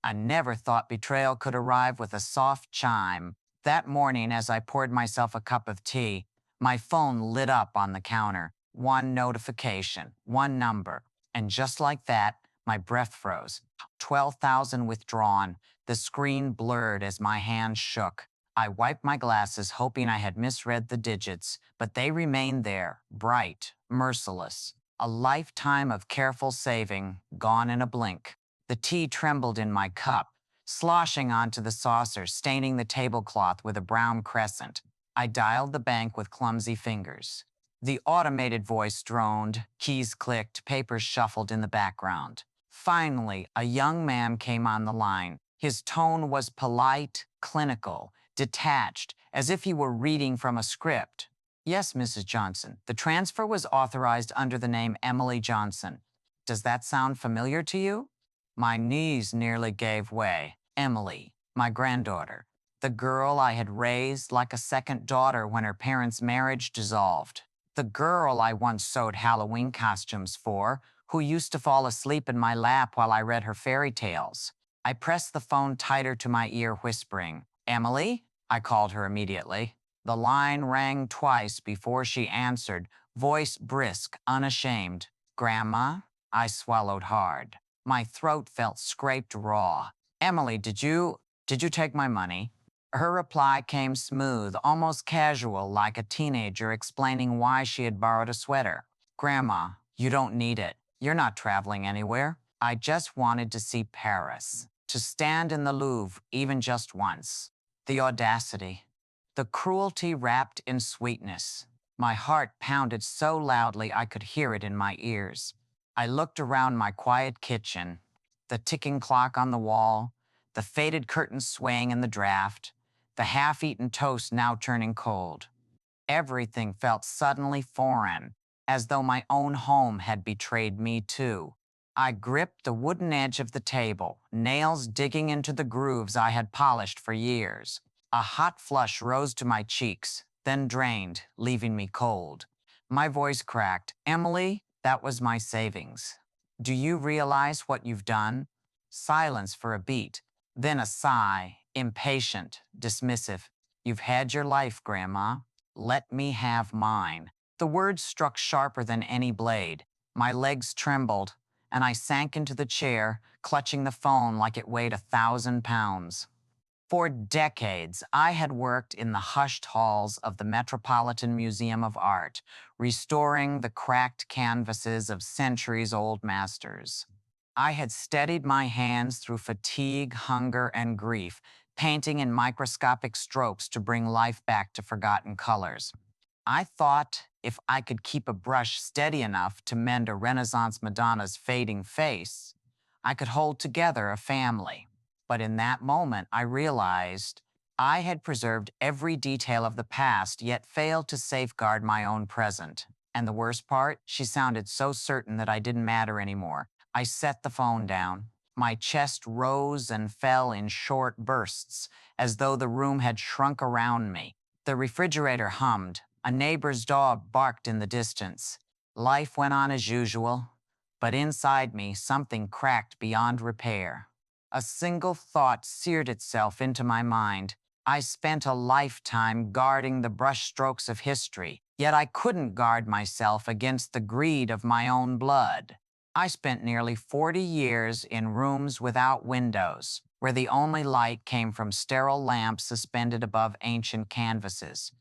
I never thought betrayal could arrive with a soft chime. That morning, as I poured myself a cup of tea, my phone lit up on the counter. One notification, one number. And just like that, my breath froze. 12,000 withdrawn. The screen blurred as my hand shook. I wiped my glasses, hoping I had misread the digits, but they remained there, bright, merciless. A lifetime of careful saving, gone in a blink. The tea trembled in my cup, sloshing onto the saucer, staining the tablecloth with a brown crescent. I dialed the bank with clumsy fingers. The automated voice droned, keys clicked, papers shuffled in the background. Finally, a young man came on the line. His tone was polite, clinical, detached, as if he were reading from a script. Yes, Mrs. Johnson, the transfer was authorized under the name Emily Johnson. Does that sound familiar to you? My knees nearly gave way. Emily, my granddaughter, the girl I had raised like a second daughter when her parents' marriage dissolved. The girl I once sewed Halloween costumes for, who used to fall asleep in my lap while I read her fairy tales. I pressed the phone tighter to my ear, whispering, "Emily?" I called her immediately. The line rang twice before she answered, voice brisk, unashamed. "Grandma?" I swallowed hard. My throat felt scraped raw. "Emily, did you take my money?" Her reply came smooth, almost casual, like a teenager explaining why she had borrowed a sweater. "Grandma, you don't need it. You're not traveling anywhere. I just wanted to see Paris, to stand in the Louvre even just once." The audacity, the cruelty wrapped in sweetness. My heart pounded so loudly I could hear it in my ears. I looked around my quiet kitchen, the ticking clock on the wall, the faded curtains swaying in the draft, the half-eaten toast now turning cold. Everything felt suddenly foreign, as though my own home had betrayed me too. I gripped the wooden edge of the table, nails digging into the grooves I had polished for years. A hot flush rose to my cheeks, then drained, leaving me cold. My voice cracked. "Emily, that was my savings. Do you realize what you've done?" Silence for a beat, then a sigh, impatient, dismissive. "You've had your life, Grandma. Let me have mine." The words struck sharper than any blade. My legs trembled, and I sank into the chair, clutching the phone like it weighed 1,000 pounds. For decades, I had worked in the hushed halls of the Metropolitan Museum of Art, restoring the cracked canvases of centuries-old masters. I had steadied my hands through fatigue, hunger, and grief, painting in microscopic strokes to bring life back to forgotten colors. I thought if I could keep a brush steady enough to mend a Renaissance Madonna's fading face, I could hold together a family. But in that moment, I realized I had preserved every detail of the past, yet failed to safeguard my own present. And the worst part, she sounded so certain that I didn't matter anymore. I set the phone down. My chest rose and fell in short bursts, as though the room had shrunk around me. The refrigerator hummed. A neighbor's dog barked in the distance. Life went on as usual, but inside me, something cracked beyond repair. A single thought seared itself into my mind. I spent a lifetime guarding the brushstrokes of history, yet I couldn't guard myself against the greed of my own blood. I spent nearly 40 years in rooms without windows, where the only light came from sterile lamps suspended above ancient canvases.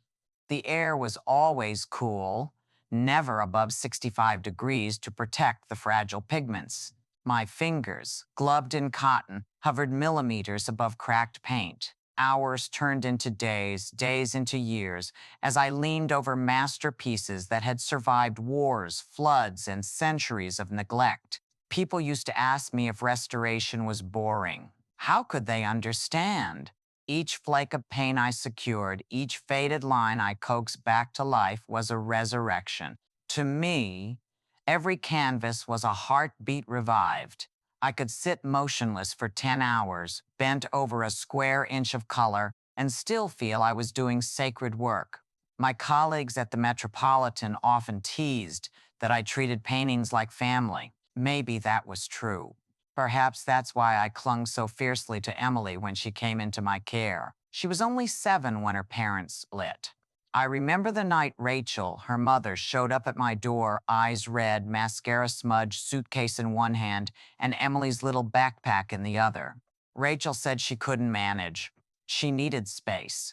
The air was always cool, never above 65 degrees to protect the fragile pigments. My fingers, gloved in cotton, hovered millimeters above cracked paint. Hours turned into days, days into years, as I leaned over masterpieces that had survived wars, floods, and centuries of neglect. People used to ask me if restoration was boring. How could they understand? Each flake of paint I secured, each faded line I coaxed back to life was a resurrection. To me, every canvas was a heartbeat revived. I could sit motionless for 10 hours, bent over a square inch of color, and still feel I was doing sacred work. My colleagues at the Metropolitan often teased that I treated paintings like family. Maybe that was true. Perhaps that's why I clung so fiercely to Emily when she came into my care. She was only 7 when her parents split. I remember the night Rachel, her mother, showed up at my door, eyes red, mascara smudged, suitcase in one hand, and Emily's little backpack in the other. Rachel said she couldn't manage. She needed space.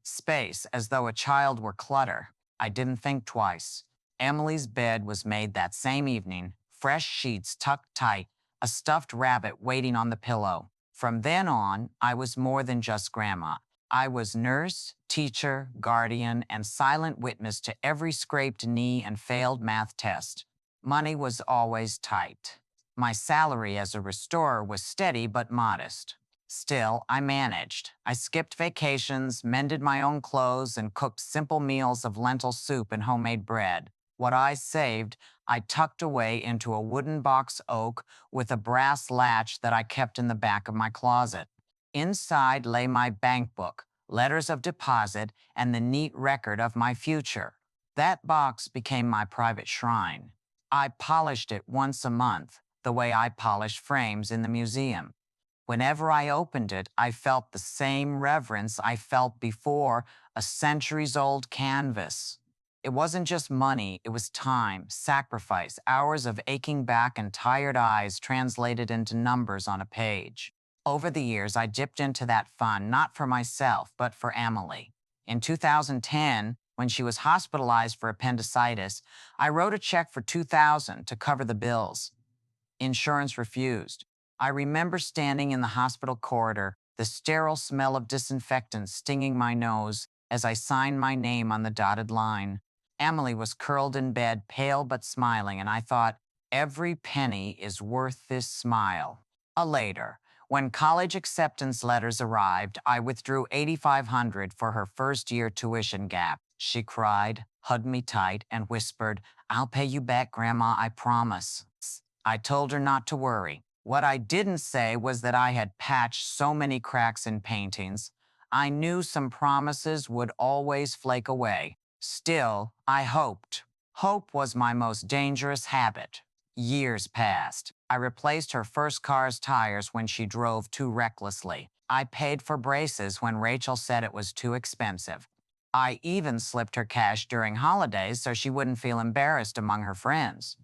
Space, as though a child were clutter. I didn't think twice. Emily's bed was made that same evening, fresh sheets tucked tight, a stuffed rabbit waiting on the pillow. From then on, I was more than just grandma. I was nurse, teacher, guardian, and silent witness to every scraped knee and failed math test. Money was always tight. My salary as a restorer was steady but modest. Still, I managed. I skipped vacations, mended my own clothes, and cooked simple meals of lentil soup and homemade bread. What I saved, I tucked away into a wooden box oak with a brass latch that I kept in the back of my closet. Inside lay my bank book, letters of deposit, and the neat record of my future. That box became my private shrine. I polished it once a month, the way I polish frames in the museum. Whenever I opened it, I felt the same reverence I felt before a centuries-old canvas. It wasn't just money, it was time, sacrifice, hours of aching back and tired eyes translated into numbers on a page. Over the years, I dipped into that fund not for myself, but for Emily. In 2010, when she was hospitalized for appendicitis, I wrote a check for $2,000 to cover the bills. Insurance refused. I remember standing in the hospital corridor, the sterile smell of disinfectant stinging my nose as I signed my name on the dotted line. Emily was curled in bed, pale but smiling, and I thought, every penny is worth this smile. Later, when college acceptance letters arrived, I withdrew $8,500 for her first-year tuition gap. She cried, hugged me tight, and whispered, "I'll pay you back, Grandma, I promise." I told her not to worry. What I didn't say was that I had patched so many cracks in paintings. I knew some promises would always flake away. Still, I hoped. Hope was my most dangerous habit. Years passed. I replaced her first car's tires when she drove too recklessly. I paid for braces when Rachel said it was too expensive. I even slipped her cash during holidays so she wouldn't feel embarrassed among her friends.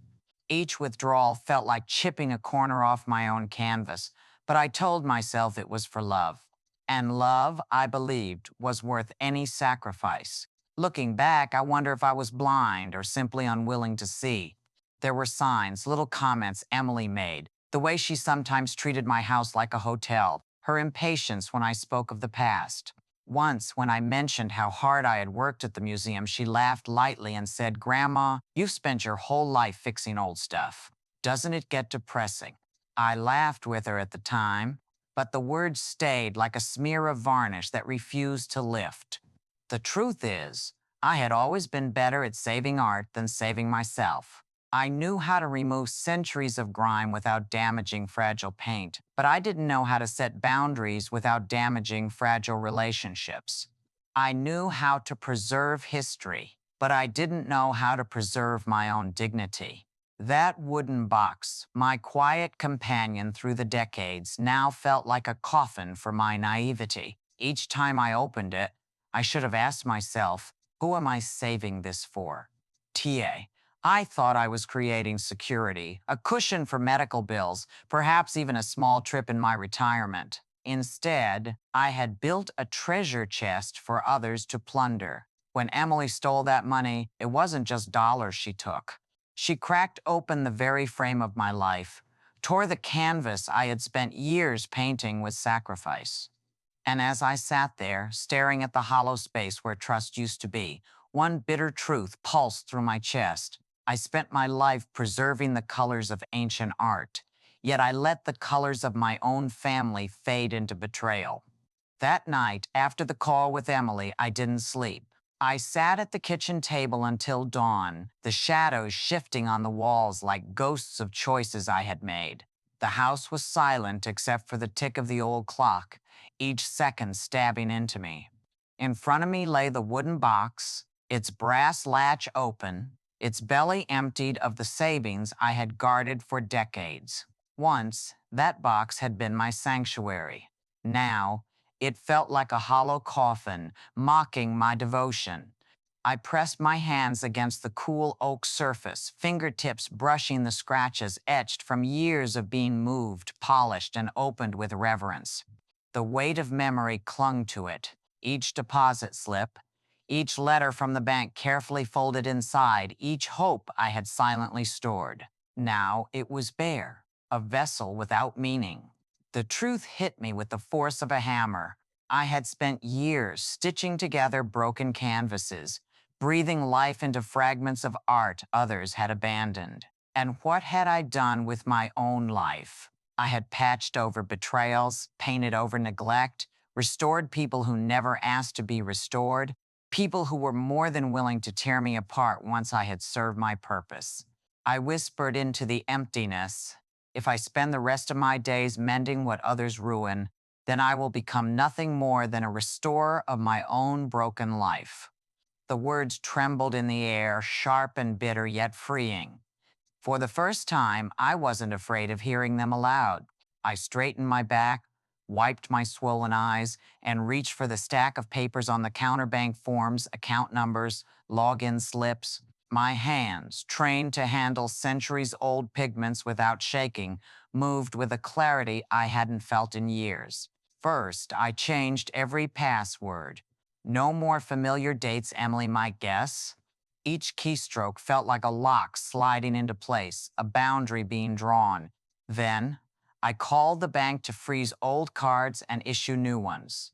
Each withdrawal felt like chipping a corner off my own canvas, but I told myself it was for love. And love, I believed, was worth any sacrifice. Looking back, I wonder if I was blind or simply unwilling to see. There were signs, little comments Emily made, the way she sometimes treated my house like a hotel, her impatience when I spoke of the past. Once, when I mentioned how hard I had worked at the museum, she laughed lightly and said, "Grandma, you've spent your whole life fixing old stuff. Doesn't it get depressing?" I laughed with her at the time, but the words stayed like a smear of varnish that refused to lift. The truth is, I had always been better at saving art than saving myself. I knew how to remove centuries of grime without damaging fragile paint, but I didn't know how to set boundaries without damaging fragile relationships. I knew how to preserve history, but I didn't know how to preserve my own dignity. That wooden box, my quiet companion through the decades, now felt like a coffin for my naivety. Each time I opened it, I should have asked myself, who am I saving this for? TA. I thought I was creating security, a cushion for medical bills, perhaps even a small trip in my retirement. Instead, I had built a treasure chest for others to plunder. When Emily stole that money, it wasn't just dollars she took. She cracked open the very frame of my life, tore the canvas I had spent years painting with sacrifice. And as I sat there, staring at the hollow space where trust used to be, one bitter truth pulsed through my chest. I spent my life preserving the colors of ancient art, yet I let the colors of my own family fade into betrayal. That night, after the call with Emily, I didn't sleep. I sat at the kitchen table until dawn, the shadows shifting on the walls like ghosts of choices I had made. The house was silent except for the tick of the old clock, each second stabbing into me. In front of me lay the wooden box, its brass latch open, its belly emptied of the savings I had guarded for decades. Once, That box had been my sanctuary. Now, it felt like a hollow coffin, mocking my devotion. I pressed my hands against the cool oak surface, fingertips brushing the scratches etched from years of being moved, polished, and opened with reverence. The weight of memory clung to it. Each deposit slip, each letter from the bank carefully folded inside, each hope I had silently stored. Now it was bare, a vessel without meaning. The truth hit me with the force of a hammer. I had spent years stitching together broken canvases, breathing life into fragments of art others had abandoned. And what had I done with my own life? I had patched over betrayals, painted over neglect, restored people who never asked to be restored, people who were more than willing to tear me apart once I had served my purpose. I whispered into the emptiness, if I spend the rest of my days mending what others ruin, then I will become nothing more than a restorer of my own broken life. The words trembled in the air, sharp and bitter, yet freeing. For the first time, I wasn't afraid of hearing them aloud. I straightened my back, wiped my swollen eyes, and reached for the stack of papers on the counter, bank forms, account numbers, login slips. My hands, trained to handle centuries-old pigments without shaking, moved with a clarity I hadn't felt in years. First, I changed every password. No more familiar dates Emily might guess. Each keystroke felt like a lock sliding into place, a boundary being drawn. Then, I called the bank to freeze old cards and issue new ones.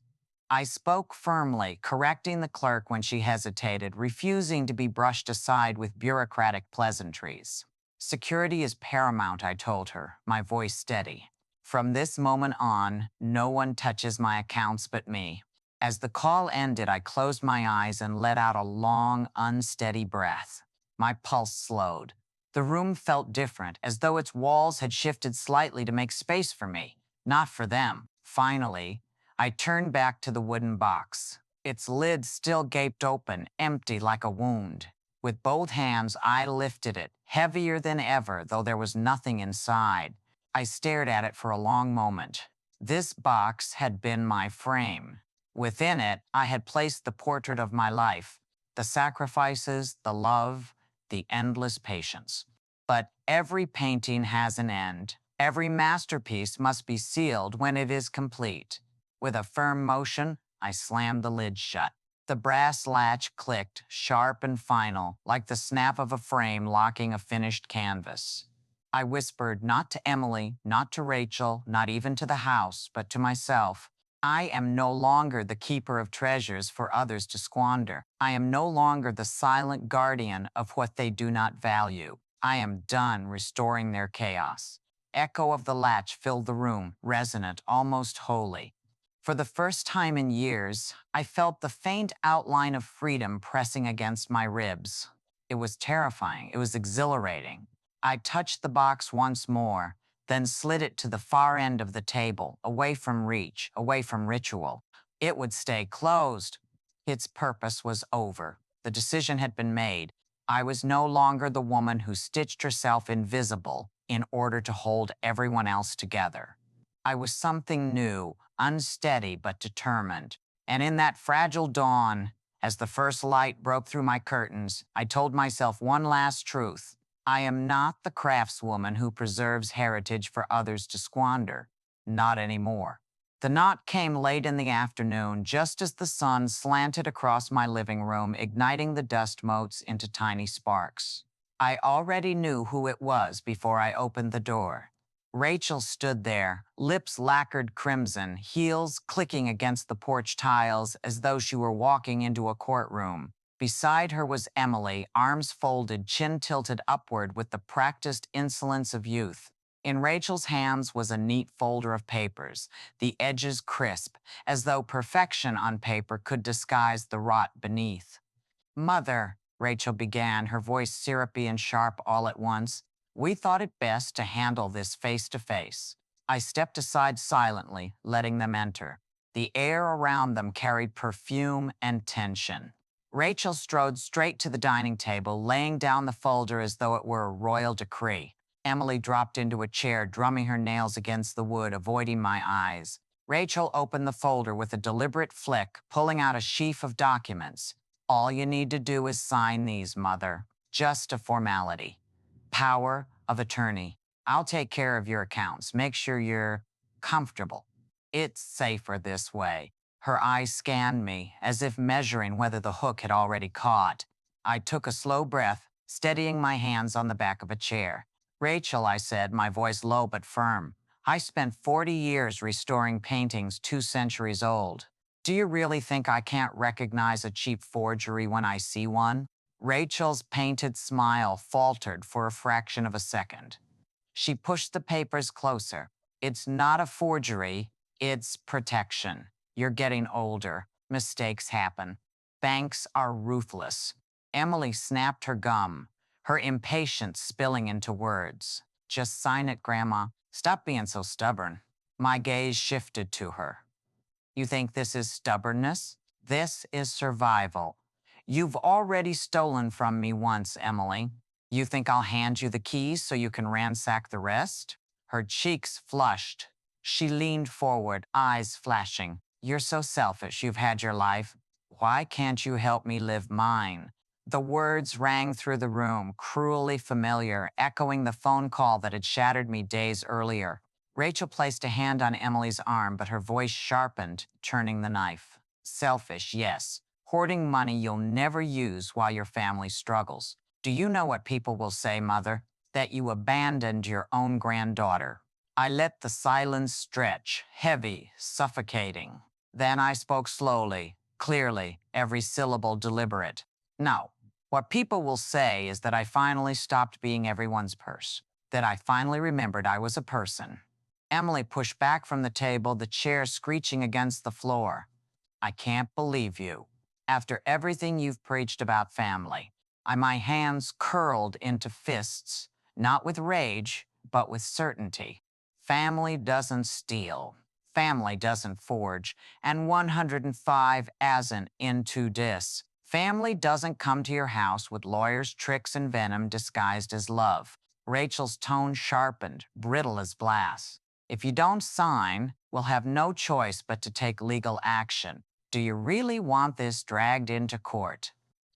I spoke firmly, correcting the clerk when she hesitated, refusing to be brushed aside with bureaucratic pleasantries. Security is paramount, I told her, my voice steady. From this moment on, no one touches my accounts but me. As the call ended, I closed my eyes and let out a long, unsteady breath. My pulse slowed. The room felt different, as though its walls had shifted slightly to make space for me, not for them. Finally, I turned back to the wooden box. Its lid still gaped open, empty like a wound. With both hands, I lifted it, heavier than ever, though there was nothing inside. I stared at it for a long moment. This box had been my frame. Within it, I had placed the portrait of my life, the sacrifices, the love, the endless patience. But every painting has an end. Every masterpiece must be sealed when it is complete. With a firm motion, I slammed the lid shut. The brass latch clicked, sharp and final, like the snap of a frame locking a finished canvas. I whispered, not to Emily, not to Rachel, not even to the house, but to myself. I am no longer the keeper of treasures for others to squander. I am no longer the silent guardian of what they do not value. I am done restoring their chaos. Echo of the latch filled the room, resonant, almost holy. For the first time in years, I felt the faint outline of freedom pressing against my ribs. It was terrifying. It was exhilarating. I touched the box once more, then slid it to the far end of the table, away from reach, away from ritual. It would stay closed. Its purpose was over. The decision had been made. I was no longer the woman who stitched herself invisible in order to hold everyone else together. I was something new, unsteady but determined. And in that fragile dawn, as the first light broke through my curtains, I told myself one last truth. I am not the craftswoman who preserves heritage for others to squander. Not anymore. The knot came late in the afternoon, just as the sun slanted across my living room, igniting the dust motes into tiny sparks. I already knew who it was before I opened the door. Rachel stood there, lips lacquered crimson, heels clicking against the porch tiles as though she were walking into a courtroom. Beside her was Emily, arms folded, chin tilted upward with the practiced insolence of youth. In Rachel's hands was a neat folder of papers, the edges crisp, as though perfection on paper could disguise the rot beneath. "Mother," Rachel began, her voice syrupy and sharp all at once, "we thought it best to handle this face to face." I stepped aside silently, letting them enter. The air around them carried perfume and tension. Rachel strode straight to the dining table, laying down the folder as though it were a royal decree. Emily dropped into a chair, drumming her nails against the wood, avoiding my eyes. Rachel opened the folder with a deliberate flick, pulling out a sheaf of documents. All you need to do is sign these, Mother. Just a formality. Power of attorney. I'll take care of your accounts. Make sure you're comfortable. It's safer this way. Her eyes scanned me, as if measuring whether the hook had already caught. I took a slow breath, steadying my hands on the back of a chair. Rachel, I said, my voice low but firm, I spent 40 years restoring paintings 2 centuries old. Do you really think I can't recognize a cheap forgery when I see one? Rachel's painted smile faltered for a fraction of a second. She pushed the papers closer. It's not a forgery, it's protection. You're getting older. Mistakes happen. Banks are ruthless. Emily snapped her gum, her impatience spilling into words. Just sign it, Grandma. Stop being so stubborn. My gaze shifted to her. You think this is stubbornness? This is survival. You've already stolen from me once, Emily. You think I'll hand you the keys so you can ransack the rest? Her cheeks flushed. She leaned forward, eyes flashing. You're so selfish. You've had your life. Why can't you help me live mine? The words rang through the room, cruelly familiar, echoing the phone call that had shattered me days earlier. Rachel placed a hand on Emily's arm, but her voice sharpened, turning the knife. Selfish, yes. Hoarding money you'll never use while your family struggles. Do you know what people will say, Mother? That you abandoned your own granddaughter. I let the silence stretch, heavy, suffocating. Then I spoke slowly, clearly, every syllable deliberate. No, what people will say is that I finally stopped being everyone's purse, that I finally remembered I was a person. Emily pushed back from the table, the chair screeching against the floor. I can't believe you. After everything you've preached about family, my hands curled into fists, not with rage, but with certainty. Family doesn't steal. Family doesn't forge. And 105 asn't into this. Family doesn't come to your house with lawyers' tricks and venom disguised as love. Rachel's tone sharpened, brittle as glass. If you don't sign, we'll have no choice but to take legal action. Do you really want this dragged into court?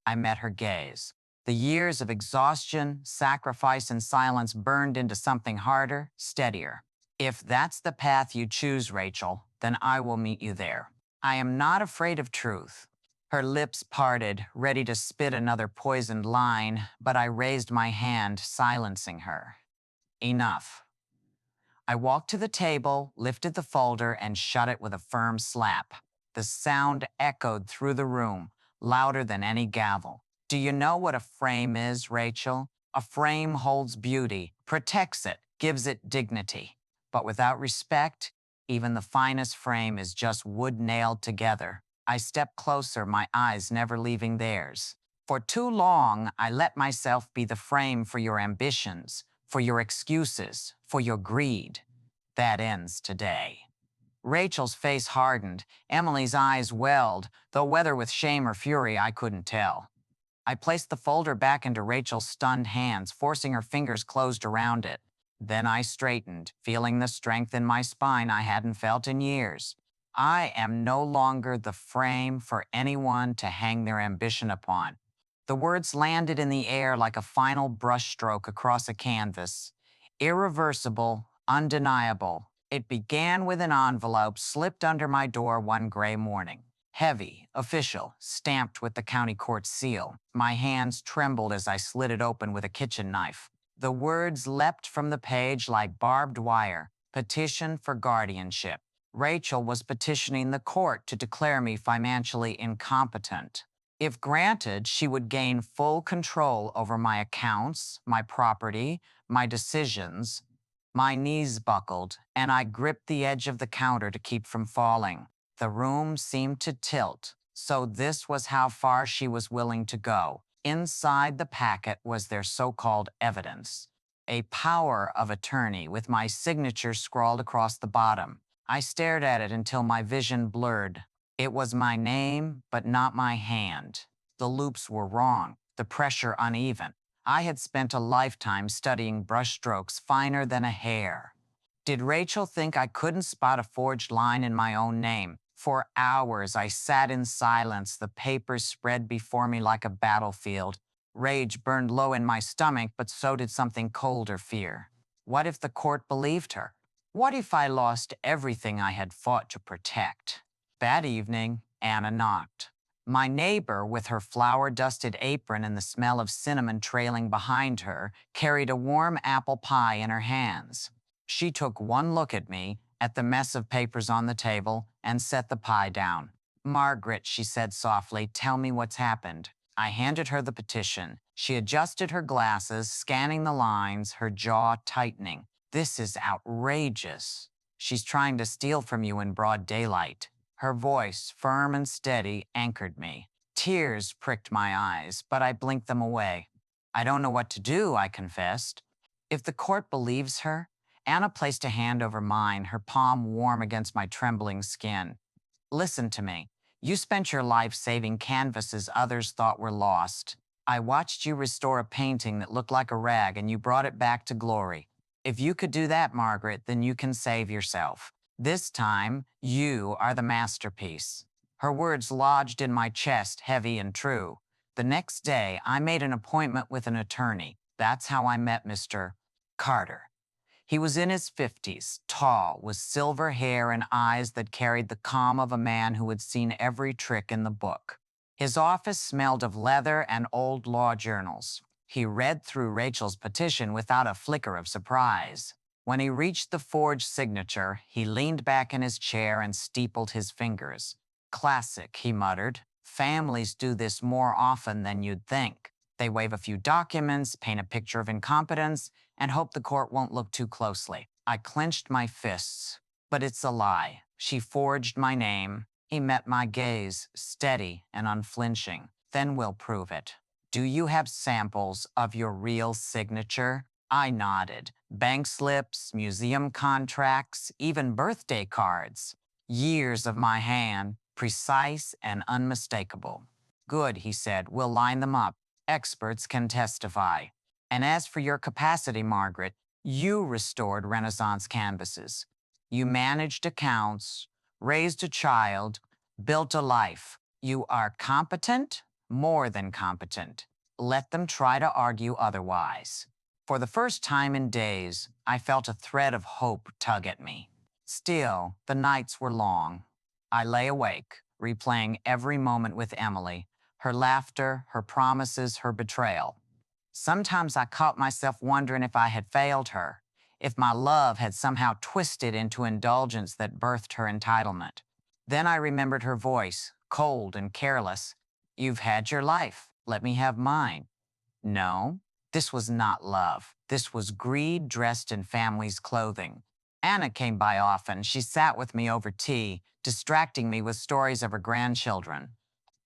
I met her gaze. The years of exhaustion, sacrifice, and silence burned into something harder, steadier. If that's the path you choose, Rachel, then I will meet you there. I am not afraid of truth. Her lips parted, ready to spit another poisoned line, but I raised my hand, silencing her. Enough. I walked to the table, lifted the folder, and shut it with a firm slap. The sound echoed through the room, louder than any gavel. Do you know what a frame is, Rachel? A frame holds beauty, protects it, gives it dignity. But without respect, even the finest frame is just wood nailed together. I stepped closer, my eyes never leaving theirs. For too long, I let myself be the frame for your ambitions, for your excuses, for your greed. That ends today. Rachel's face hardened. Emily's eyes welled, though whether with shame or fury, I couldn't tell. I placed the folder back into Rachel's stunned hands, forcing her fingers closed around it. Then I straightened, feeling the strength in my spine I hadn't felt in years. I am no longer the frame for anyone to hang their ambition upon. The words landed in the air like a final brushstroke across a canvas. Irreversible, undeniable. It began with an envelope slipped under my door one gray morning. Heavy, official, stamped with the county court seal. My hands trembled as I slid it open with a kitchen knife. The words leapt from the page like barbed wire. Petition for guardianship. Rachel was petitioning the court to declare me financially incompetent. If granted, she would gain full control over my accounts, my property, my decisions. My knees buckled, and I gripped the edge of the counter to keep from falling. The room seemed to tilt. So this was how far she was willing to go. Inside the packet was their so-called evidence. A power of attorney with my signature scrawled across the bottom. I stared at it until my vision blurred. It was my name, but not my hand. The loops were wrong, the pressure uneven. I had spent a lifetime studying brushstrokes finer than a hair. Did Rachel think I couldn't spot a forged line in my own name? For hours, I sat in silence, the papers spread before me like a battlefield. Rage burned low in my stomach, but so did something colder fear. What if the court believed her? What if I lost everything I had fought to protect? That evening, Anna knocked. My neighbor, with her flour-dusted apron and the smell of cinnamon trailing behind her, carried a warm apple pie in her hands. She took one look at me, at the mess of papers on the table, and set the pie down. "Margaret," she said softly, "tell me what's happened." I handed her the petition. She adjusted her glasses, scanning the lines, her jaw tightening. "This is outrageous. She's trying to steal from you in broad daylight." Her voice, firm and steady, anchored me. Tears pricked my eyes, but I blinked them away. "I don't know what to do," I confessed. "If the court believes her." Anna placed a hand over mine, her palm warm against my trembling skin. "Listen to me. You spent your life saving canvases others thought were lost. I watched you restore a painting that looked like a rag, and you brought it back to glory. If you could do that, Margaret, then you can save yourself. This time, you are the masterpiece." Her words lodged in my chest, heavy and true. The next day, I made an appointment with an attorney. That's how I met Mr. Carter. He was in his 50s, tall, with silver hair and eyes that carried the calm of a man who had seen every trick in the book. His office smelled of leather and old law journals. He read through Rachel's petition without a flicker of surprise. When he reached the forged signature, he leaned back in his chair and steepled his fingers. "Classic," he muttered. "Families do this more often than you'd think. They waive a few documents, paint a picture of incompetence, and hope the court won't look too closely." I clenched my fists. "But it's a lie. She forged my name." He met my gaze, steady and unflinching. "Then we'll prove it. Do you have samples of your real signature?" I nodded. "Bank slips, museum contracts, even birthday cards. Years of my hand, precise and unmistakable." "Good," he said. "We'll line them up. Experts can testify. And as for your capacity, Margaret, you restored Renaissance canvases. You managed accounts, raised a child, built a life. You are competent, more than competent. Let them try to argue otherwise." For the first time in days, I felt a thread of hope tug at me. Still, the nights were long. I lay awake, replaying every moment with Emily, her laughter, her promises, her betrayal. Sometimes I caught myself wondering if I had failed her, if my love had somehow twisted into indulgence that birthed her entitlement. Then I remembered her voice, cold and careless. "You've had your life. Let me have mine." No, this was not love. This was greed dressed in family's clothing. Anna came by often. She sat with me over tea, distracting me with stories of her grandchildren.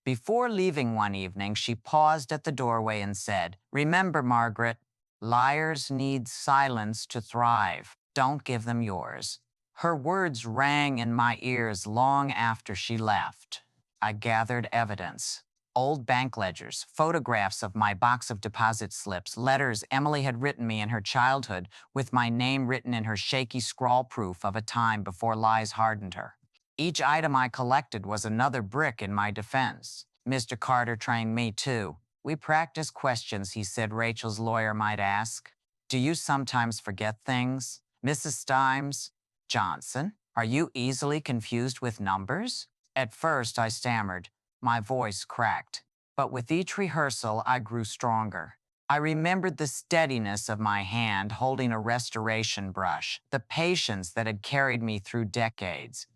Before leaving one evening, she paused at the doorway and said, "Remember, Margaret, liars need silence to thrive. Don't give them yours." Her words rang in my ears long after she left. I gathered evidence. Old bank ledgers, photographs of my box of deposit slips, letters Emily had written me in her childhood with my name written in her shaky scrawl proof of a time before lies hardened her. Each item I collected was another brick in my defense. Mr. Carter trained me, too. "We practice questions," he said Rachel's lawyer might ask. "Do you sometimes forget things? Mrs. Stimes? Johnson? Are you easily confused with numbers?" At first, I stammered. My voice cracked. But with each rehearsal, I grew stronger. I remembered the steadiness of my hand holding a restoration brush, the patience that had carried me through decades.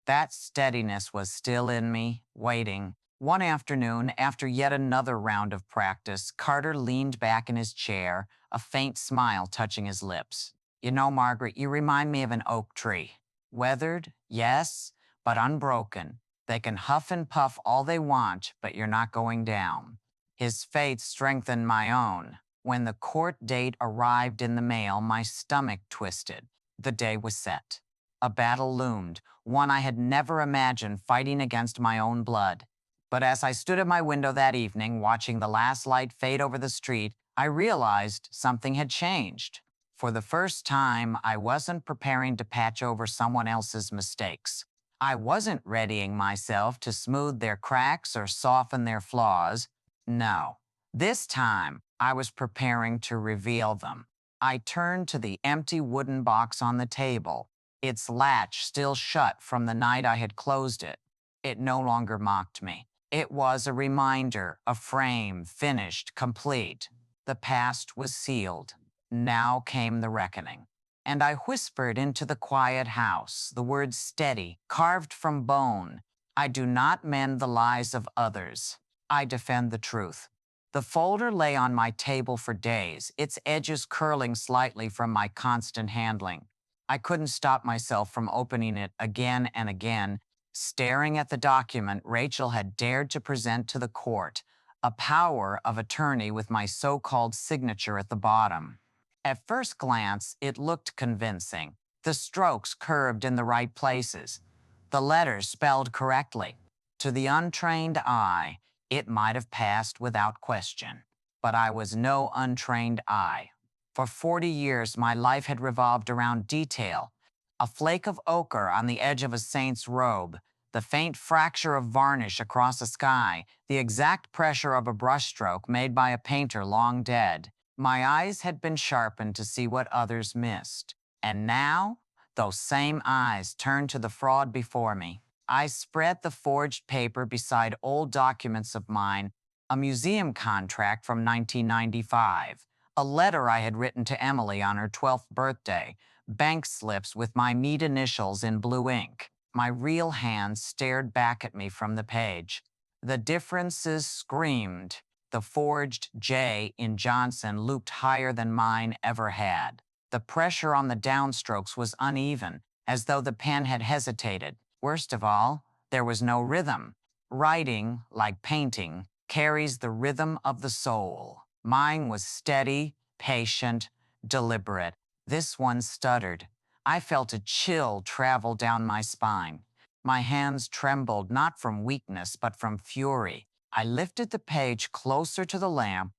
That steadiness was still in me, waiting. One afternoon, after yet another round of practice, Carter leaned back in his chair, a faint smile touching his lips. "You know, Margaret, you remind me of an oak tree. Weathered, yes, but unbroken. They can huff and puff all they want, but you're not going down." His faith strengthened my own. When the court date arrived in the mail, my stomach twisted. The day was set. A battle loomed, one I had never imagined, fighting against my own blood. But as I stood at my window that evening, watching the last light fade over the street, I realized something had changed. For the first time, I wasn't preparing to patch over someone else's mistakes. I wasn't readying myself to smooth their cracks or soften their flaws. No. This time, I was preparing to reveal them. I turned to the empty wooden box on the table, its latch still shut from the night I had closed it. It no longer mocked me. It was a reminder, a frame, finished, complete. The past was sealed. Now came the reckoning. And I whispered into the quiet house, the word steady, carved from bone. I do not mend the lies of others. I defend the truth. The folder lay on my table for days, its edges curling slightly from my constant handling. I couldn't stop myself from opening it again and again, staring at the document Rachel had dared to present to the court, a power of attorney with my so-called signature at the bottom. At first glance, it looked convincing. The strokes curved in the right places, the letters spelled correctly. To the untrained eye, it might have passed without question. But I was no untrained eye. For 40 years, my life had revolved around detail. A flake of ochre on the edge of a saint's robe, the faint fracture of varnish across a sky, the exact pressure of a brushstroke made by a painter long dead. My eyes had been sharpened to see what others missed. And now, those same eyes turned to the fraud before me. I spread the forged paper beside old documents of mine, a museum contract from 1995, a letter I had written to Emily on her 12th birthday, bank slips with my meat initials in blue ink. My real hand stared back at me from the page. The differences screamed. The forged J in Johnson looped higher than mine ever had. The pressure on the downstrokes was uneven, as though the pen had hesitated. Worst of all, there was no rhythm. Writing, like painting, carries the rhythm of the soul. Mine was steady, patient, deliberate. This one stuttered. I felt a chill travel down my spine. My hands trembled not from weakness but from fury. I lifted the page closer to the lamp,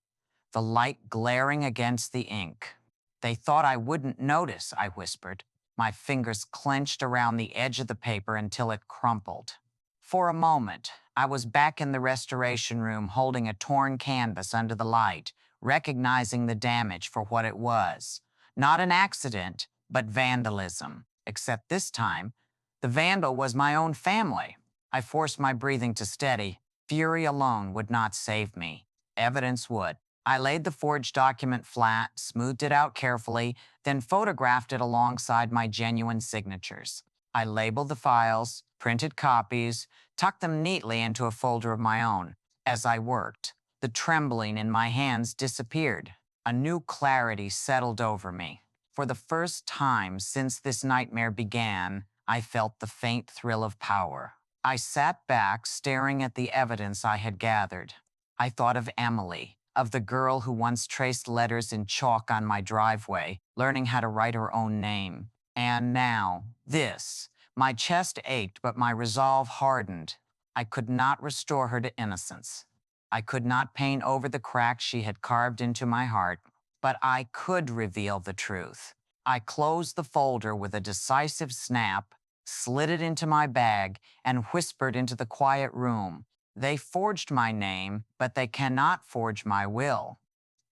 the light glaring against the ink. They thought I wouldn't notice, I whispered. My fingers clenched around the edge of the paper until it crumpled. For a moment, I was back in the restoration room holding a torn canvas under the light, recognizing the damage for what it was. Not an accident, but vandalism. Except this time, the vandal was my own family. I forced my breathing to steady. Fury alone would not save me. Evidence would. I laid the forged document flat, smoothed it out carefully, then photographed it alongside my genuine signatures. I labeled the files, printed copies, tucked them neatly into a folder of my own. As I worked, the trembling in my hands disappeared. A new clarity settled over me. For the first time since this nightmare began, I felt the faint thrill of power. I sat back, staring at the evidence I had gathered. I thought of Emily, of the girl who once traced letters in chalk on my driveway, learning how to write her own name. And now, this. My chest ached, but my resolve hardened. I could not restore her to innocence. I could not paint over the cracks she had carved into my heart, but I could reveal the truth. I closed the folder with a decisive snap, slid it into my bag, and whispered into the quiet room. They forged my name, but they cannot forge my will.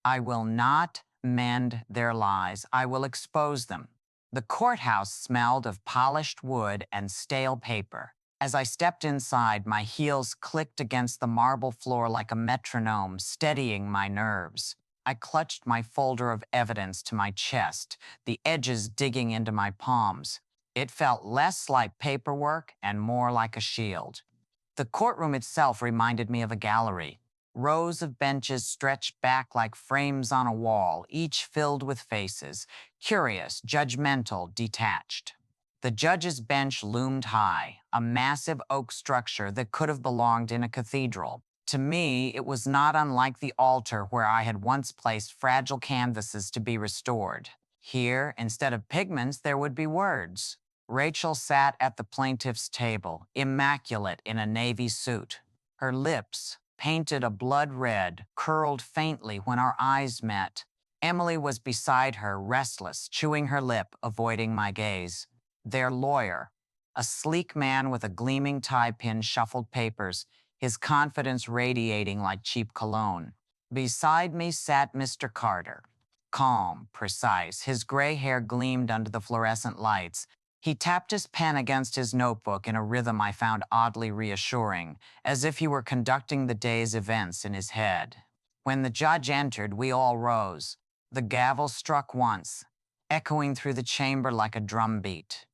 I will not mend their lies. I will expose them. The courthouse smelled of polished wood and stale paper. As I stepped inside, my heels clicked against the marble floor like a metronome, steadying my nerves. I clutched my folder of evidence to my chest, the edges digging into my palms. It felt less like paperwork and more like a shield. The courtroom itself reminded me of a gallery. Rows of benches stretched back like frames on a wall, each filled with faces, curious, judgmental, detached. The judge's bench loomed high, a massive oak structure that could have belonged in a cathedral. To me, it was not unlike the altar where I had once placed fragile canvases to be restored. Here, instead of pigments, there would be words. Rachel sat at the plaintiff's table, immaculate in a navy suit. Her lips, painted a blood red, curled faintly when our eyes met. Emily was beside her, restless, chewing her lip, avoiding my gaze. Their lawyer, a sleek man with a gleaming tie pin, shuffled papers, his confidence radiating like cheap cologne. Beside me sat Mr. Carter, calm, precise. His gray hair gleamed under the fluorescent lights. He tapped his pen against his notebook in a rhythm I found oddly reassuring, as if he were conducting the day's events in his head. When the judge entered, we all rose. The gavel struck once, echoing through the chamber like a drumbeat.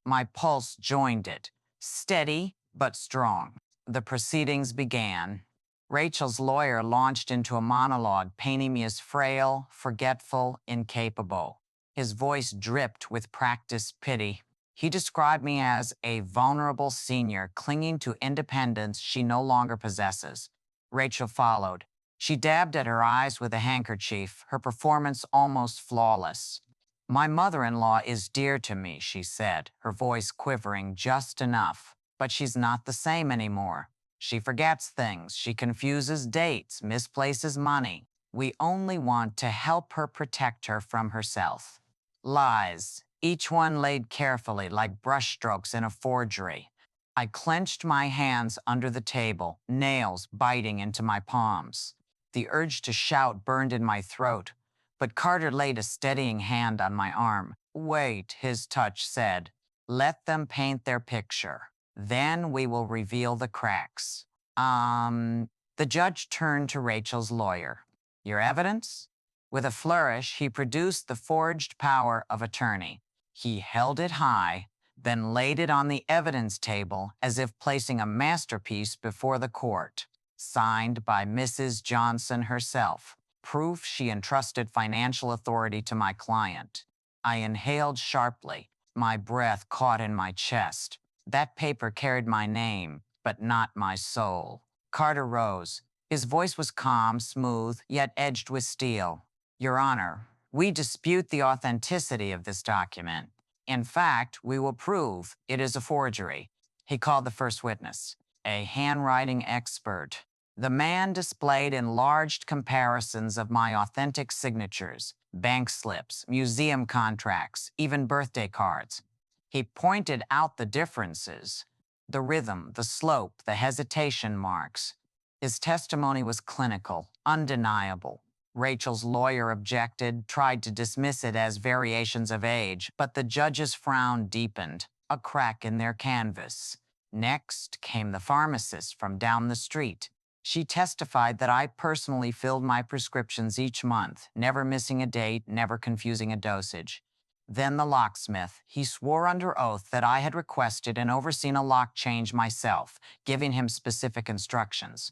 My pulse joined it, steady but strong. The proceedings began. Rachel's lawyer launched into a monologue, painting me as frail, forgetful, incapable. His voice dripped with practiced pity. He described me as a vulnerable senior clinging to independence she no longer possesses. Rachel followed. She dabbed at her eyes with a handkerchief, her performance almost flawless. My mother-in-law is dear to me, she said, her voice quivering just enough. But she's not the same anymore. She forgets things, she confuses dates, misplaces money. We only want to help her protect her from herself. Lies, each one laid carefully like brushstrokes in a forgery. I clenched my hands under the table, nails biting into my palms. The urge to shout burned in my throat, but Carter laid a steadying hand on my arm. Wait, his touch said. Let them paint their picture. Then we will reveal the cracks. The judge turned to Rachel's lawyer. Your evidence? With a flourish, he produced the forged power of attorney. He held it high, then laid it on the evidence table as if placing a masterpiece before the court. Signed by Mrs. Johnson herself. Proof she entrusted financial authority to my client. I inhaled sharply, my breath caught in my chest. That paper carried my name, but not my soul. Carter rose. His voice was calm, smooth, yet edged with steel. Your Honor, we dispute the authenticity of this document. In fact, we will prove it is a forgery. He called the first witness, a handwriting expert. The man displayed enlarged comparisons of my authentic signatures, bank slips, museum contracts, even birthday cards. He pointed out the differences, the rhythm, the slope, the hesitation marks. His testimony was clinical, undeniable. Rachel's lawyer objected, tried to dismiss it as variations of age, but the judge's frown deepened, a crack in their canvas. Next came the pharmacist from down the street. She testified that I personally filled my prescriptions each month, never missing a date, never confusing a dosage. Then the locksmith. He swore under oath that I had requested and overseen a lock change myself, giving him specific instructions.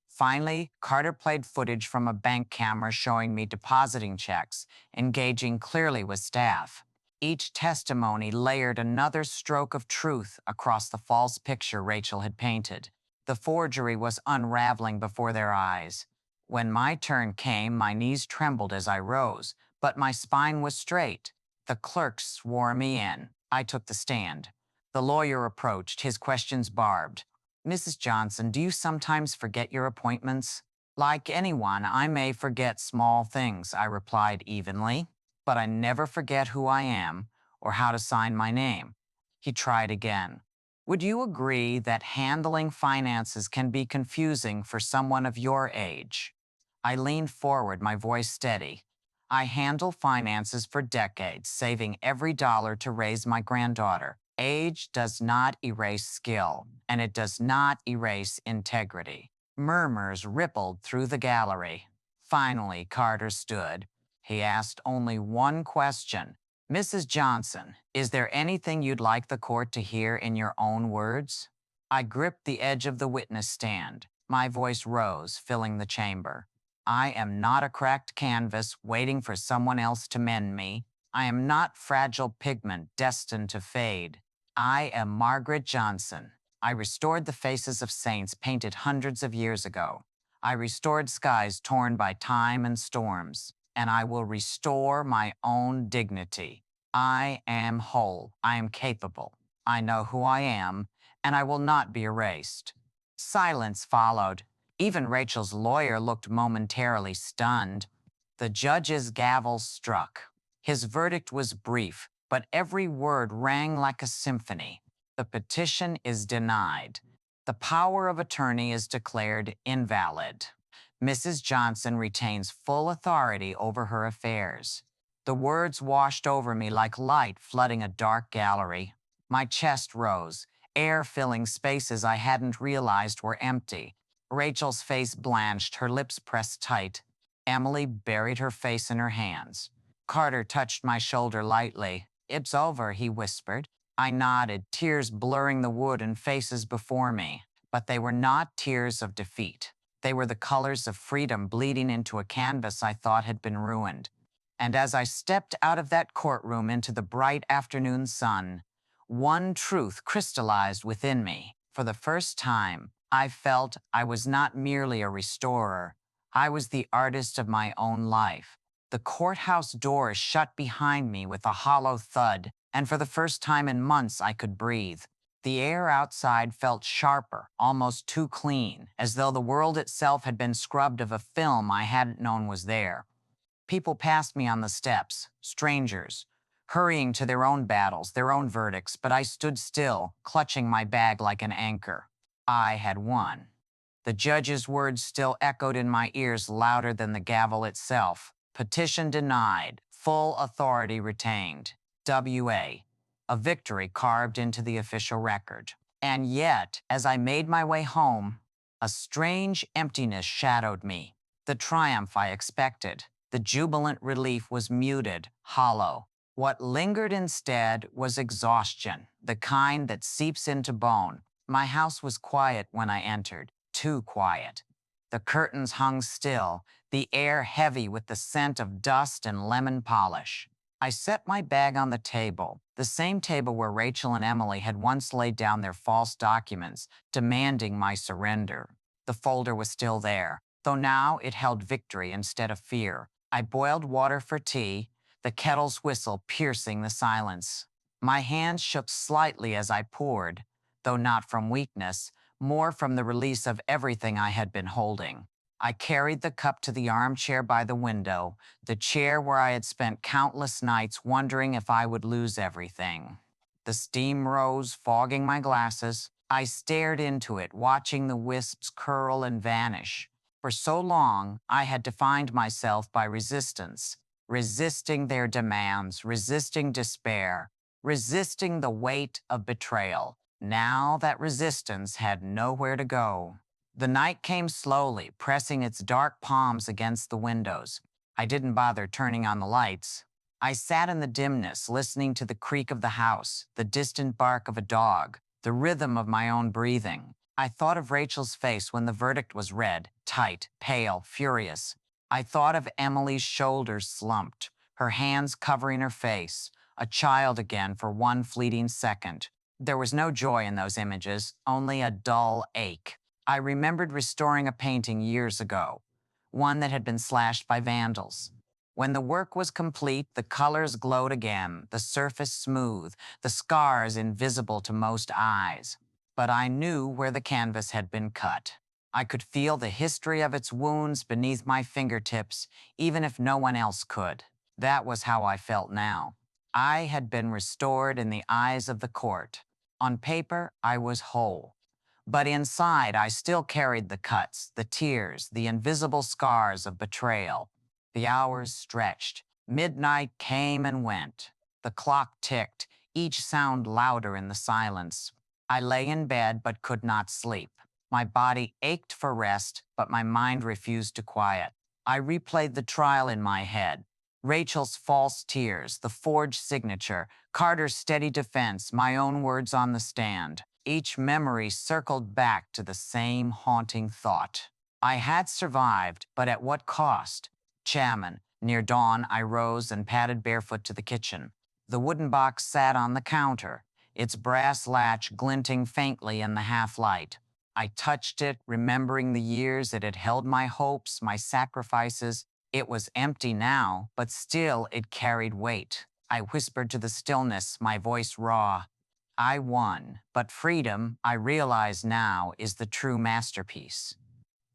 Finally, Carter played footage from a bank camera showing me depositing checks, engaging clearly with staff. Each testimony layered another stroke of truth across the false picture Rachel had painted. The forgery was unraveling before their eyes. When my turn came, my knees trembled as I rose, but my spine was straight. The clerk swore me in. I took the stand. The lawyer approached, his questions barbed. Mrs. Johnson, do you sometimes forget your appointments? Like anyone, I may forget small things, I replied evenly, but I never forget who I am or how to sign my name. He tried again. Would you agree that handling finances can be confusing for someone of your age? I leaned forward, my voice steady. I handle finances for decades, saving every dollar to raise my granddaughter. Age does not erase skill, and it does not erase integrity. Murmurs rippled through the gallery. Finally, Carter stood. He asked only one question. Mrs. Johnson, is there anything you'd like the court to hear in your own words? I gripped the edge of the witness stand. My voice rose, filling the chamber. I am not a cracked canvas waiting for someone else to mend me. I am not fragile pigment destined to fade. I am Margaret Johnson. I restored the faces of saints painted hundreds of years ago. I restored skies torn by time and storms. And I will restore my own dignity. I am whole. I am capable. I know who I am, and I will not be erased. Silence followed. Even Rachel's lawyer looked momentarily stunned. The judge's gavel struck. His verdict was brief, but every word rang like a symphony. The petition is denied. The power of attorney is declared invalid. Mrs. Johnson retains full authority over her affairs. The words washed over me like light flooding a dark gallery. My chest rose, air filling spaces I hadn't realized were empty. Rachel's face blanched, her lips pressed tight. Emily buried her face in her hands. Carter touched my shoulder lightly. "It's over," he whispered. I nodded, tears blurring the wood and faces before me. But they were not tears of defeat. They were the colors of freedom bleeding into a canvas I thought had been ruined. And as I stepped out of that courtroom into the bright afternoon sun, one truth crystallized within me. For the first time, I felt I was not merely a restorer. I was the artist of my own life. The courthouse doors shut behind me with a hollow thud, and for the first time in months I could breathe. The air outside felt sharper, almost too clean, as though the world itself had been scrubbed of a film I hadn't known was there. People passed me on the steps, strangers, hurrying to their own battles, their own verdicts, but I stood still, clutching my bag like an anchor. I had won. The judge's words still echoed in my ears louder than the gavel itself. Petition denied, full authority retained. W.A. A victory carved into the official record. And yet, as I made my way home, a strange emptiness shadowed me. The triumph I expected, the jubilant relief was muted, hollow. What lingered instead was exhaustion, the kind that seeps into bone. My house was quiet when I entered, too quiet. The curtains hung still, the air heavy with the scent of dust and lemon polish. I set my bag on the table, the same table where Rachel and Emily had once laid down their false documents, demanding my surrender. The folder was still there, though now it held victory instead of fear. I boiled water for tea, the kettle's whistle piercing the silence. My hands shook slightly as I poured, though not from weakness, more from the release of everything I had been holding. I carried the cup to the armchair by the window, the chair where I had spent countless nights wondering if I would lose everything. The steam rose, fogging my glasses. I stared into it, watching the wisps curl and vanish. For so long, I had defined myself by resistance, resisting their demands, resisting despair, resisting the weight of betrayal. Now that resistance had nowhere to go. The night came slowly, pressing its dark palms against the windows. I didn't bother turning on the lights. I sat in the dimness, listening to the creak of the house, the distant bark of a dog, the rhythm of my own breathing. I thought of Rachel's face when the verdict was read, tight, pale, furious. I thought of Emily's shoulders slumped, her hands covering her face, a child again for one fleeting second. There was no joy in those images, only a dull ache. I remembered restoring a painting years ago, one that had been slashed by vandals. When the work was complete, the colors glowed again, the surface smooth, the scars invisible to most eyes. But I knew where the canvas had been cut. I could feel the history of its wounds beneath my fingertips, even if no one else could. That was how I felt now. I had been restored in the eyes of the court. On paper, I was whole. But inside, I still carried the cuts, the tears, the invisible scars of betrayal. The hours stretched. Midnight came and went. The clock ticked, each sound louder in the silence. I lay in bed but could not sleep. My body ached for rest, but my mind refused to quiet. I replayed the trial in my head. Rachel's false tears, the forged signature, Carter's steady defense, my own words on the stand. Each memory circled back to the same haunting thought. I had survived, but at what cost? Chairman, near dawn, I rose and padded barefoot to the kitchen. The wooden box sat on the counter, its brass latch glinting faintly in the half-light. I touched it, remembering the years it had held my hopes, my sacrifices. It was empty now, but still it carried weight. I whispered to the stillness, my voice raw. I won, but freedom, I realize now, is the true masterpiece.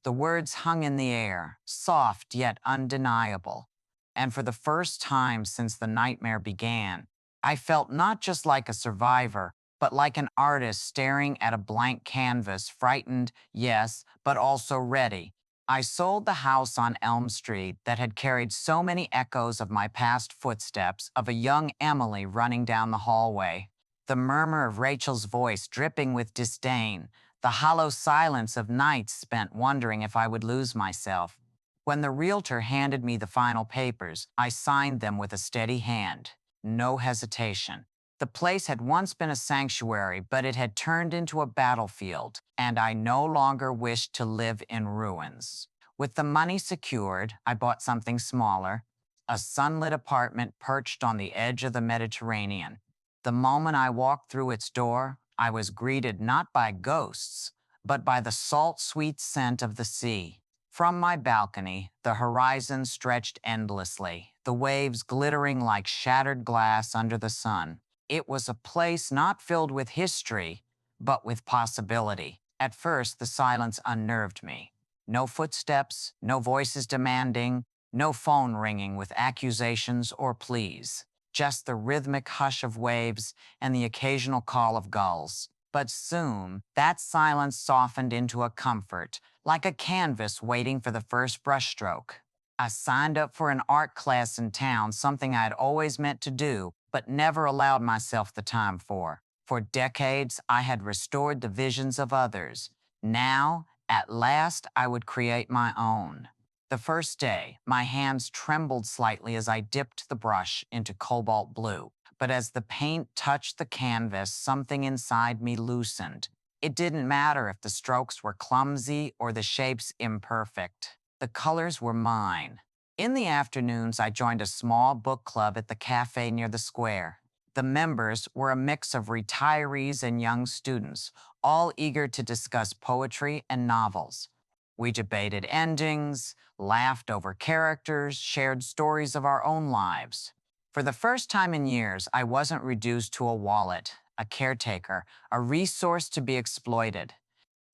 The words hung in the air, soft yet undeniable. And for the first time since the nightmare began, I felt not just like a survivor, but like an artist staring at a blank canvas, frightened, yes, but also ready. I sold the house on Elm Street that had carried so many echoes of my past footsteps, of a young Emily running down the hallway, the murmur of Rachel's voice dripping with disdain, the hollow silence of nights spent wondering if I would lose myself. When the realtor handed me the final papers, I signed them with a steady hand. No hesitation. The place had once been a sanctuary, but it had turned into a battlefield, and I no longer wished to live in ruins. With the money secured, I bought something smaller, a sunlit apartment perched on the edge of the Mediterranean. The moment I walked through its door, I was greeted not by ghosts, but by the salt, sweet scent of the sea. From my balcony, the horizon stretched endlessly, the waves glittering like shattered glass under the sun. It was a place not filled with history, but with possibility. At first, the silence unnerved me. No footsteps, no voices demanding, no phone ringing with accusations or pleas. Just the rhythmic hush of waves and the occasional call of gulls. But soon, that silence softened into a comfort, like a canvas waiting for the first brushstroke. I signed up for an art class in town, something I had always meant to do, but never allowed myself the time for. For decades, I had restored the visions of others. Now, at last, I would create my own. The first day, my hands trembled slightly as I dipped the brush into cobalt blue. But as the paint touched the canvas, something inside me loosened. It didn't matter if the strokes were clumsy or the shapes imperfect. The colors were mine. In the afternoons, I joined a small book club at the cafe near the square. The members were a mix of retirees and young students, all eager to discuss poetry and novels. We debated endings, laughed over characters, shared stories of our own lives. For the first time in years, I wasn't reduced to a wallet, a caretaker, a resource to be exploited.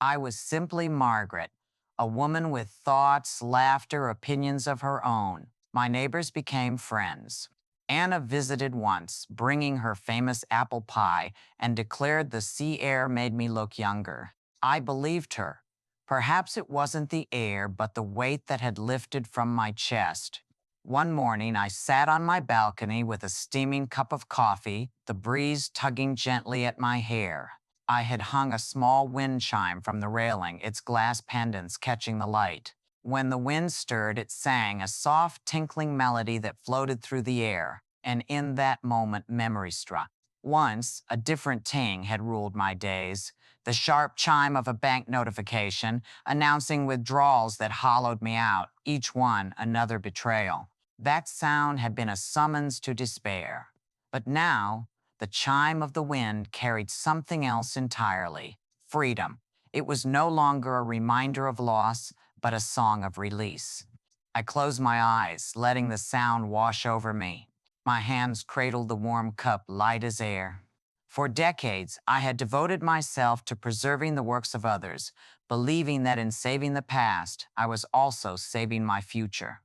I was simply Margaret, a woman with thoughts, laughter, opinions of her own. My neighbors became friends. Anna visited once, bringing her famous apple pie, and declared the sea air made me look younger. I believed her. Perhaps it wasn't the air, but the weight that had lifted from my chest. One morning, I sat on my balcony with a steaming cup of coffee, the breeze tugging gently at my hair. I had hung a small wind chime from the railing, its glass pendants catching the light. When the wind stirred, it sang a soft, tinkling melody that floated through the air, and in that moment, memory struck. Once, a different ting had ruled my days, the sharp chime of a bank notification announcing withdrawals that hollowed me out, each one another betrayal. That sound had been a summons to despair. But now, the chime of the wind carried something else entirely: freedom. It was no longer a reminder of loss, but a song of release. I closed my eyes, letting the sound wash over me. My hands cradled the warm cup, light as air. For decades, I had devoted myself to preserving the works of others, believing that in saving the past, I was also saving my future.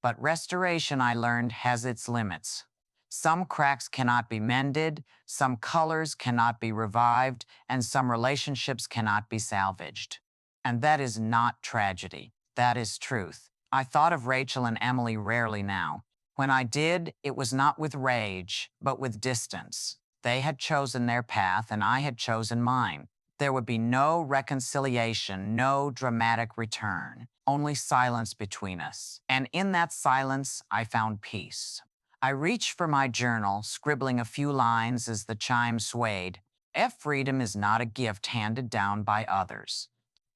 But restoration, I learned, has its limits. Some cracks cannot be mended, some colors cannot be revived, and some relationships cannot be salvaged. And that is not tragedy. That is truth. I thought of Rachel and Emily rarely now. When I did, it was not with rage, but with distance. They had chosen their path, and I had chosen mine. There would be no reconciliation, no dramatic return, only silence between us. And in that silence, I found peace. I reached for my journal, scribbling a few lines as the chime swayed. Freedom is not a gift handed down by others.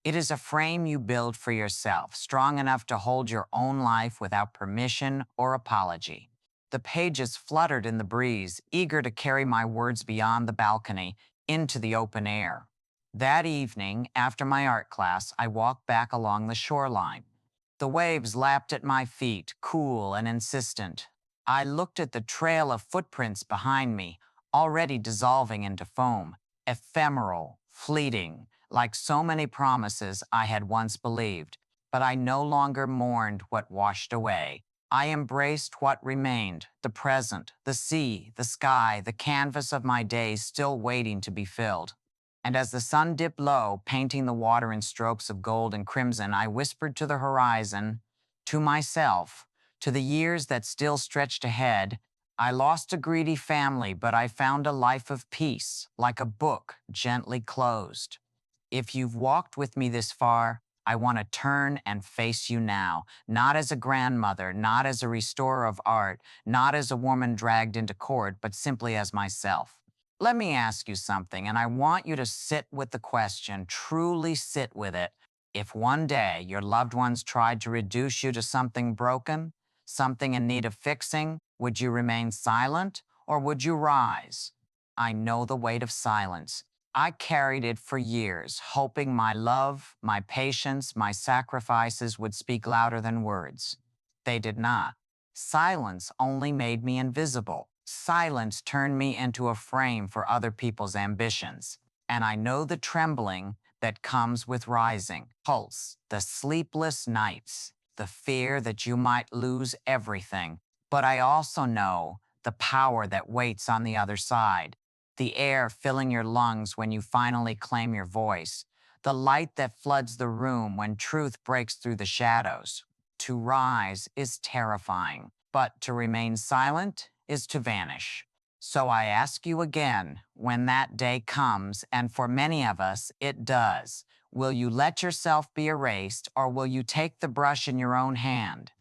It is a frame you build for yourself, strong enough to hold your own life without permission or apology. The pages fluttered in the breeze, eager to carry my words beyond the balcony, into the open air. That evening, after my art class, I walked back along the shoreline. The waves lapped at my feet, cool and insistent. I looked at the trail of footprints behind me, already dissolving into foam, ephemeral, fleeting, like so many promises I had once believed. But I no longer mourned what washed away. I embraced what remained, the present, the sea, the sky, the canvas of my days still waiting to be filled. And as the sun dipped low, painting the water in strokes of gold and crimson, I whispered to the horizon, to myself, to the years that still stretched ahead, I lost a greedy family, but I found a life of peace, like a book gently closed. If you've walked with me this far, I want to turn and face you now, not as a grandmother, not as a restorer of art, not as a woman dragged into court, but simply as myself. Let me ask you something, and I want you to sit with the question, truly sit with it. If one day your loved ones tried to reduce you to something broken, something in need of fixing, would you remain silent or would you rise? I know the weight of silence. I carried it for years, hoping my love, my patience, my sacrifices would speak louder than words. They did not. Silence only made me invisible. Silence turned me into a frame for other people's ambitions. And I know the trembling that comes with rising, pulse, the sleepless nights, the fear that you might lose everything. But I also know the power that waits on the other side, the air filling your lungs when you finally claim your voice, the light that floods the room when truth breaks through the shadows. To rise is terrifying, but to remain silent is to vanish. So I ask you again, when that day comes, and for many of us it does, will you let yourself be erased or will you take the brush in your own hand?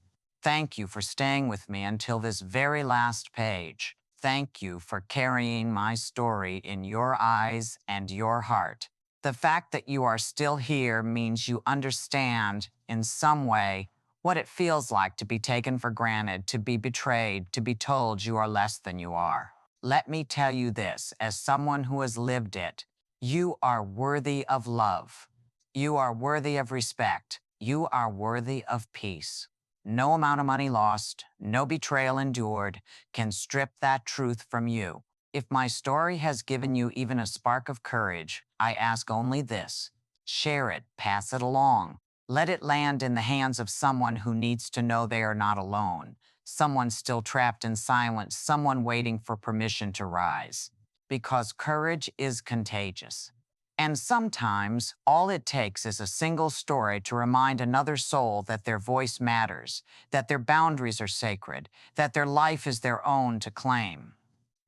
Thank you for staying with me until this very last page. Thank you for carrying my story in your eyes and your heart. The fact that you are still here means you understand, in some way, what it feels like to be taken for granted, to be betrayed, to be told you are less than you are. Let me tell you this, as someone who has lived it, you are worthy of love. You are worthy of respect. You are worthy of peace. No amount of money lost, no betrayal endured can strip that truth from you. If my story has given you even a spark of courage, I ask only this. Share it, pass it along. Let it land in the hands of someone who needs to know they are not alone, someone still trapped in silence, someone waiting for permission to rise. Because courage is contagious. And sometimes, all it takes is a single story to remind another soul that their voice matters, that their boundaries are sacred, that their life is their own to claim.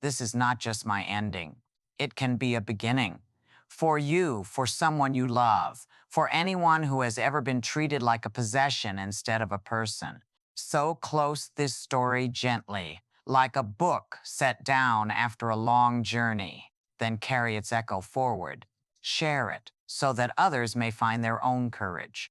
This is not just my ending. It can be a beginning. For you, for someone you love, for anyone who has ever been treated like a possession instead of a person. So close this story gently, like a book set down after a long journey, then carry its echo forward. Share it so that others may find their own courage.